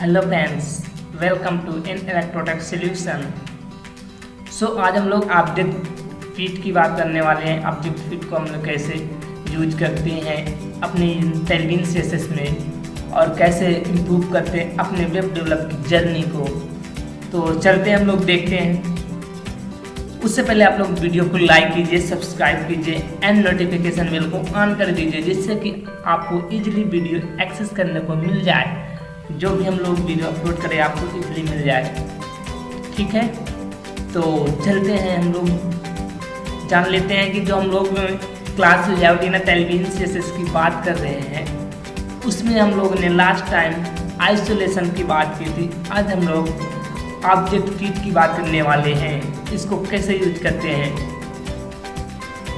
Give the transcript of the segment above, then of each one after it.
Hello friends, welcome to in Electrotech Solution. आज हम लोग ऑब्जेक्ट फीट की बात करने वाले हैं। ऑब्जेक्ट फीट को हम लोग कैसे यूज करते हैं अपनी टेलविन सीएसएस में और कैसे इम्प्रूव करते हैं अपने वेब डेवलप की जर्नी को। तो चलते हैं, हम लोग देखते हैं। उससे पहले आप लोग वीडियो को लाइक कीजिए, सब्सक्राइब कीजिए एंड नोटिफिकेशन बेल को ऑन कर दीजिए, जिससे कि आपको इजीली वीडियो एक्सेस करने को मिल जाए। जो भी हम लोग वीडियो अपलोड करें आपको इजीली मिल जाए। ठीक है, तो चलते हैं, हम लोग जान लेते हैं कि जो हम लोग क्लास लेआउट इन टेलविन सीएसएस की बात कर रहे हैं, उसमें हम लोग ने लास्ट टाइम आइसोलेशन की बात की थी। आज हम लोग ऑब्जेक्ट फीट की बात करने वाले हैं, इसको कैसे यूज करते हैं।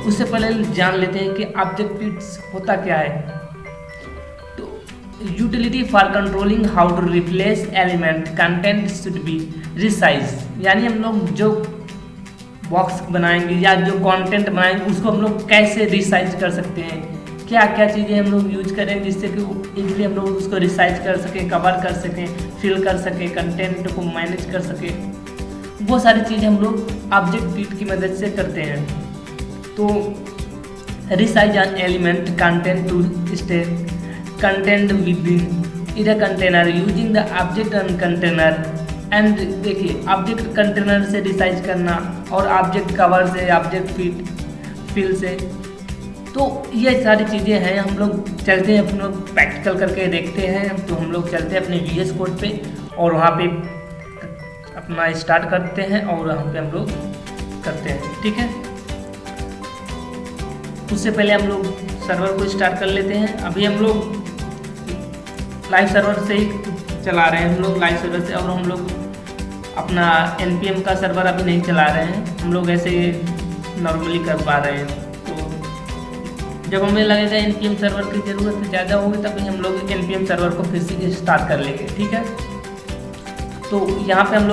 उससे पहले जान लेते हैं कि ऑब्जेक्ट फीट्स होता क्या है। Utility for controlling how to replace element content should be resize, यानी हम लोग जो बॉक्स बनाएंगे या जो कंटेंट बनाएंगे उसको हम लोग कैसे रिसाइज कर सकते हैं, क्या क्या चीज़ें हम लोग यूज करें जिससे कि इजीली हम लोग उसको रिसाइज कर सकें, कवर कर सकें, फिल कर सकें, कंटेंट को मैनेज कर सकें। वो सारी चीज़ें हम लोग ऑब्जेक्ट फीट की मदद से करते हैं। तो resize an element content to stay content within इधर container using the object and container. And देखिए, ऑब्जेक्ट कंटेनर से रिसाइज करना और ऑब्जेक्ट कवर से, ऑब्जेक्ट फीट फिल से, तो ये सारी चीज़ें हैं। हम लोग चलते हैं, अपना प्रैक्टिकल करके देखते हैं। तो हम लोग चलते हैं अपने VS कोड पे और वहाँ पे अपना स्टार्ट करते हैं और वहाँ पे हम लोग करते हैं। ठीक है, उससे पहले हम लोग सर्वर को स्टार्ट कर लेते हैं। अभी हम लोग लाइव सर्वर से ही चला रहे हैं, हम लोग लाइव सर्वर से, और हम लोग अपना NPM का सर्वर अभी नहीं चला रहे हैं, हम लोग ऐसे नॉर्मली कर पा रहे हैं। तो जब हमें लगेगा NPM सर्वर की ज़रूरत ज़्यादा होगी तभी हम लोग NPM सर्वर को फिर से स्टार्ट कर लेंगे। ठीक है, तो यहाँ पे हम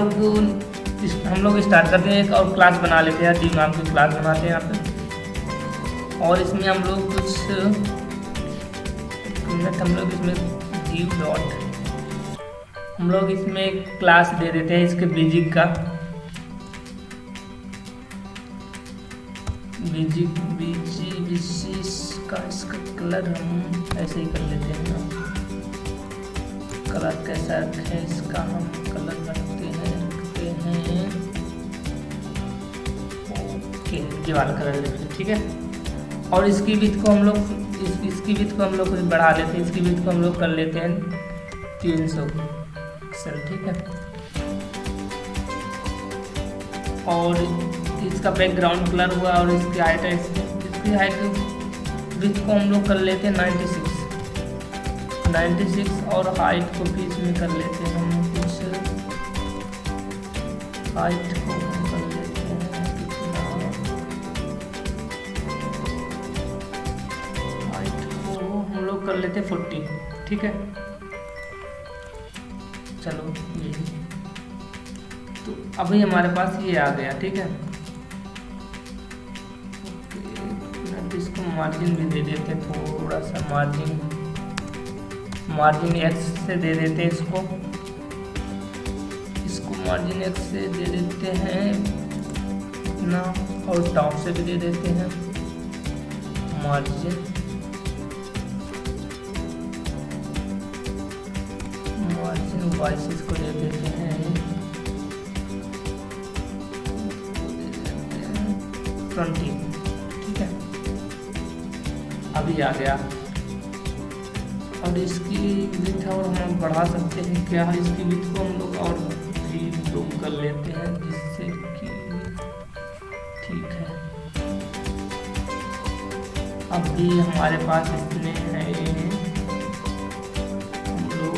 लोग स्टार्ट करते हैं, एक और क्लास बना लेते हैं, डी नाम की क्लास बनाते हैं यहाँ पे। और इसमें हम लोग कुछ हम लोग इसमें div डॉट हम लोग इसमें क्लास दे देते हैं इसके बेजिक का, इसका कलर हम ऐसे ही कर लेते हैं ना। कलर कैसा है इसका, हम कलर रखते हैं ओके, ये वाला कलर लेते हैं। ठीक है, और इसकी विड्थ को हम लोग इसकी विड्थ को हम लोग बढ़ा लेते हैं। इसकी विड्थ को हम लोग कर लेते हैं 300 पिक्सल। ठीक है, और इसका बैकग्राउंड कलर हुआ और इसकी हाइट है, इसकी हाइट विड्थ को हम लोग कर लेते हैं 96 और हाइट को भी इसमें कर लेते हैं हम कुछ, हाइट को हम कर लेते हैं कितना, हाइट को हम लोग कर लेते हैं 40। ठीक है, चलो ये तो अभी हमारे पास ये आ गया। ठीक है, इसको मार्जिन भी दे देते हैं, थोड़ा सा मार्जिन X से दे देते हैं, इसको मार्जिन X से दे देते हैं इतना, और टॉप से भी दे देते हैं मार्जिन वाइस, इसको दे देते हैं 20। ठीक है, अभी आ गया। और इसकी विड्थ और हम बढ़ा सकते हैं क्या, इसकी विड्थ को हम लोग और भी इम्प्रूव कर लेते हैं जिससे कि ठीक है। अभी हमारे पास इसमें है हम लोग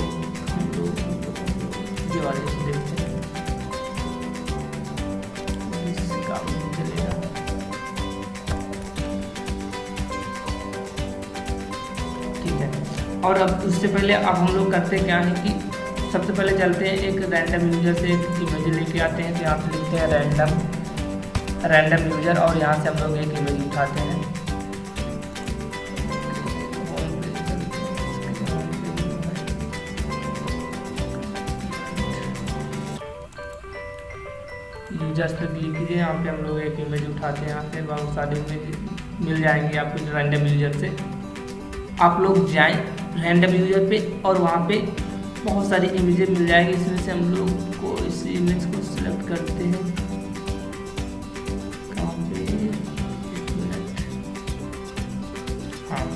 ये वाले देखते हैं, इसका चलेगा। ठीक है, और अब उससे पहले अब हम लोग करते क्या है कि सबसे पहले चलते हैं, एक रैंडम यूजर से एक इमेज लेके आते हैं। तो यहाँ पे लिखते हैं रैंडम यूजर, और यहाँ से हम लोग एक इमेज उठाते हैं। इमेजेस पे क्लिक कीजिए। यहाँ पे हम लोग एक इमेज उठाते हैं, यहाँ से बहुत सारी इमेज मिल जाएंगी आपको रैंडम यूजर से। आप लोग जाएं रैंडम यूजर पे और वहाँ पे बहुत सारी इमेजेस मिल जाएंगी। इसमें से हम लोग को इस इमेज को सिलेक्ट करते हैं। कहाँ पे, एक मिनट, हाँ।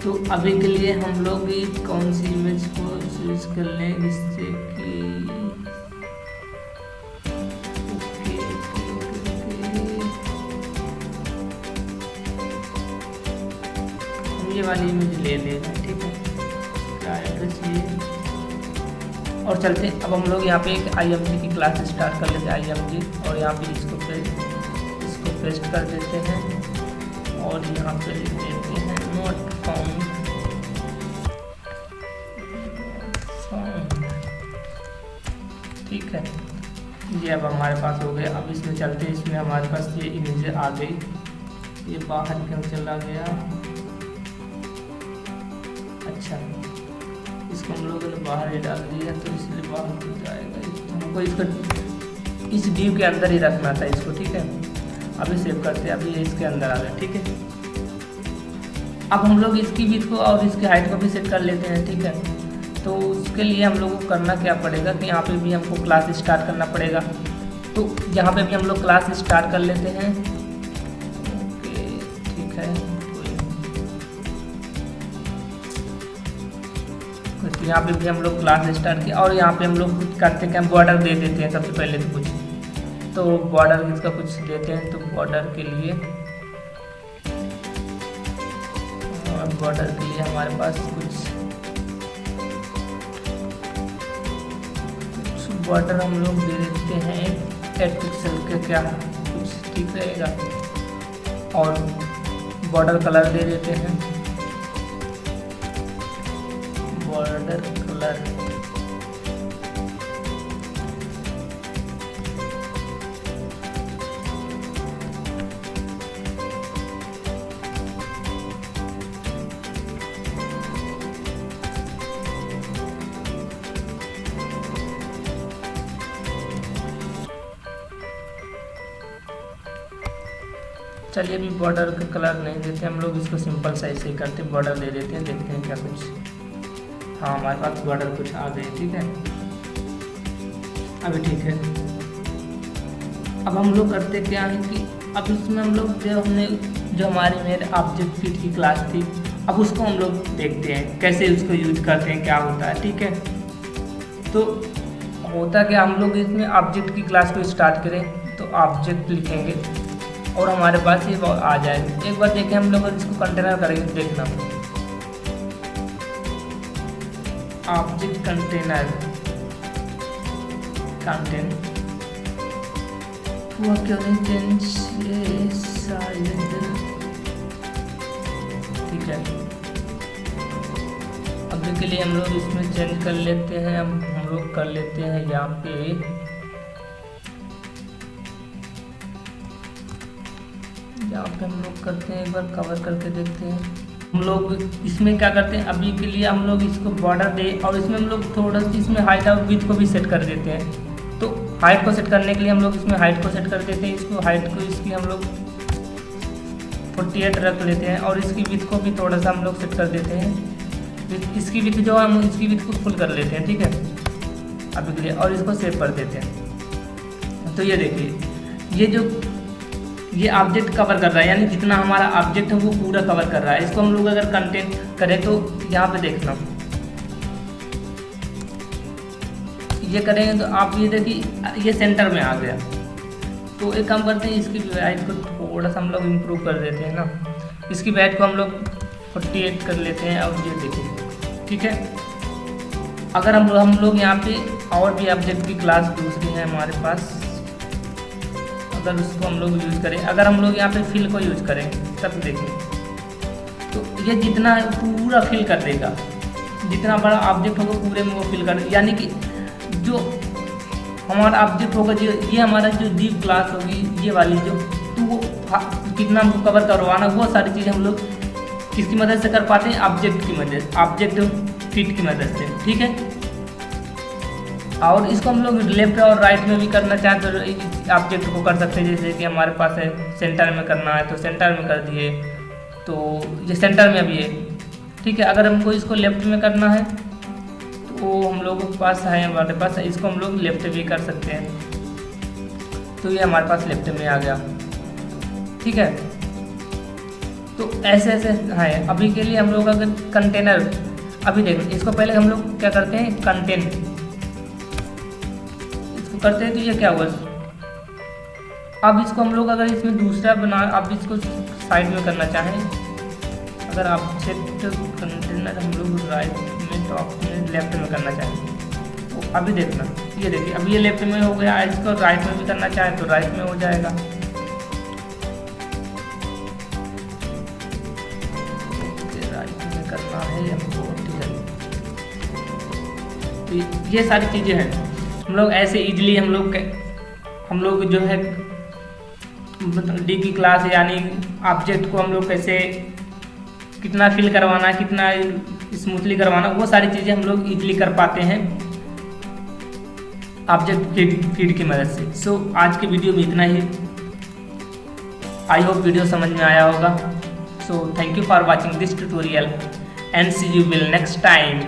तो अभी के लिए हम लोग कौन सी इमेज को चूज कर लें जिससे कि ये वाली इमेज ले लेना, ठीक है। क्या एड्रेस ये, और चलते हैं। अब हम लोग यहाँ पे एक IMG की क्लास स्टार्ट कर लेते हैं, IMG, और यहाँ पे इसको पेस्ट कर देते हैं और यहाँ पे लिख देते हैं नोट फाउंड। ठीक है, ये अब हमारे पास हो गया। अब इसमें चलते हैं, इसमें हमारे पास ये इमेज आ गई। ये बाहर क्यों चला गया? अच्छा, इसको हम लोगों ने बाहर ही डाल दिया तो इसलिए बाहर हो जाएगा। हमको इसको इस व्यू के अंदर ही रखना था इसको, ठीक है। अभी सेव करते हैं, अभी ये इसके अंदर आ गया, ठीक है। अब हम लोग इसकी विड्थ को और इसकी हाइट को भी सेट कर लेते हैं, ठीक है। तो उसके लिए हम लोग को करना क्या पड़ेगा कि यहाँ पे भी हमको क्लास स्टार्ट करना पड़ेगा। तो यहाँ पे भी हम लोग क्लास स्टार्ट कर लेते हैं। ओके, ठीक है। तो यहाँ पे भी हम लोग क्लास स्टार्ट किया और यहाँ पे हम लोग करते हैं बॉर्डर दे देते हैं सबसे पहले तो कुछ। तो बॉर्डर इसका कुछ देते हैं, तो बॉर्डर के लिए हमारे पास कुछ बॉर्डर हम लोग दे देते हैं 8 पिक्सल के, क्या कुछ ठीक रहेगा। और बॉर्डर कलर दे देते हैं, बॉर्डर कलर चलिए अभी बॉर्डर का कलर नहीं देते हम लोग, इसको सिंपल साइज से करते बॉर्डर दे देते हैं, देखते हैं क्या कुछ। हाँ, हमारे पास बॉर्डर कुछ आ गए, ठीक है। अभी ठीक है। अब हम लोग करते क्या है कि अब इसमें हम लोग जो हमारी मेरे ऑब्जेक्ट फीट की क्लास थी, अब उसको हम लोग देखते हैं कैसे उसको यूज करते हैं, क्या होता है, ठीक है। तो होता क्या, हम लोग इसमें ऑब्जेक्ट की क्लास को स्टार्ट करें तो ऑब्जेक्ट लिखेंगे और हमारे पास ये आ जाएगा। एक बार देखें हम लोग इसको कंटेनर करेंगे, देखना ऑब्जेक्ट कंटेनर कंटेंट हुआ क्यों नहीं चेंज, ठीक है। अभी के लिए हम लोग इसमें चेंज कर लेते हैं। हम लोग कर लेते हैं यहाँ पे हम लोग करते हैं, एक बार कवर करके देखते हैं। हम लोग इसमें क्या करते हैं, अभी के लिए हम लोग इसको बॉर्डर दे और इसमें हम लोग थोड़ा सा इसमें हाइट और विड्थ को भी सेट कर देते हैं। तो हाइट को सेट करने के लिए हम लोग इसमें हाइट को सेट कर देते हैं। इसको हाइट को इसकी हम लोग 48 रख लेते हैं और इसकी विड्थ को भी थोड़ा सा हम लोग सेट कर देते हैं। इसकी विड्थ जो हम इसकी विड्थ को फुल कर लेते हैं, ठीक है, अभी के लिए, और इसको सेव कर देते हैं। तो ये देखिए, ये ऑब्जेक्ट कवर कर रहा है, यानी जितना हमारा ऑब्जेक्ट है वो पूरा कवर कर रहा है। इसको हम लोग अगर कंटेंट करें तो यहाँ पे देखना, ये करेंगे तो आप ये देखिए ये सेंटर में आ गया। तो एक काम करते हैं, इसकी हाइट को थोड़ा सा हम लोग इम्प्रूव कर देते हैं ना। इसकी हाइट को हम लोग 48 कर लेते हैं और ये देखिए, ठीक है। अगर हम लोग यहाँ पे और भी ऑब्जेक्ट की क्लास दूसरी है हमारे पास, अगर उसको हम लोग यूज़ करें, अगर हम लोग यहाँ पे फिल को यूज़ करें तब देखें तो ये जितना पूरा फिल कर देगा, जितना बड़ा ऑब्जेक्ट होगा पूरे में वो फिल कर, यानी कि जो हमारा ऑब्जेक्ट होगा, जो ये हमारा जो डीप क्लास होगी ये वाली जो, तो वो कितना हमको कवर करवाना, वो सारी चीज़ें हम लोग किसकी मदद से कर पाते हैं, ऑब्जेक्ट की मदद, ऑब्जेक्ट फिट की मदद से, ठीक है। और इसको हम लोग लेफ्ट और राइट में भी करना चाहें तो इस ऑब्जेक्ट को कर सकते हैं। जैसे कि हमारे पास है सेंटर में करना है तो सेंटर में कर दिए, तो ये सेंटर में अभी है, ठीक है। अगर हमको इसको लेफ्ट में करना है तो हम लोगों के पास है, हमारे पास है, इसको हम लोग लेफ्ट भी कर सकते हैं। तो ये हमारे पास लेफ्ट में आ गया, ठीक है। तो ऐसे ऐसे है। अभी के लिए हम लोग अगर कंटेनर, अभी देखो इसको पहले हम लोग क्या करते हैं, कंटेंट इसको करते हैं तो ये क्या हुआ। अब इसको हम लोग अगर इसमें दूसरा बना, अब इसको साइड में करना चाहें, अगर ऑब्जेक्ट कंटेनर हम लोग राइट में टॉप में लेफ्ट में करना चाहें तो अभी देखना, ये देखिए अभी ये लेफ्ट में हो गया। इसको राइट में भी करना चाहें तो राइट में हो जाएगा। राइट में करना है हमको, ठीक है। तो ये सारी चीज़ें हैं, हम लोग ऐसे इजीली हम लोग जो है डी की क्लास यानी ऑब्जेक्ट को हम लोग कैसे कितना फिल करवाना, कितना स्मूथली करवाना, वो सारी चीज़ें हम लोग इजीली कर पाते हैं ऑब्जेक्ट फीड की मदद से। सो आज के वीडियो में इतना ही। आई होप वीडियो समझ में आया होगा। So thank you for watching this tutorial and see you will next time.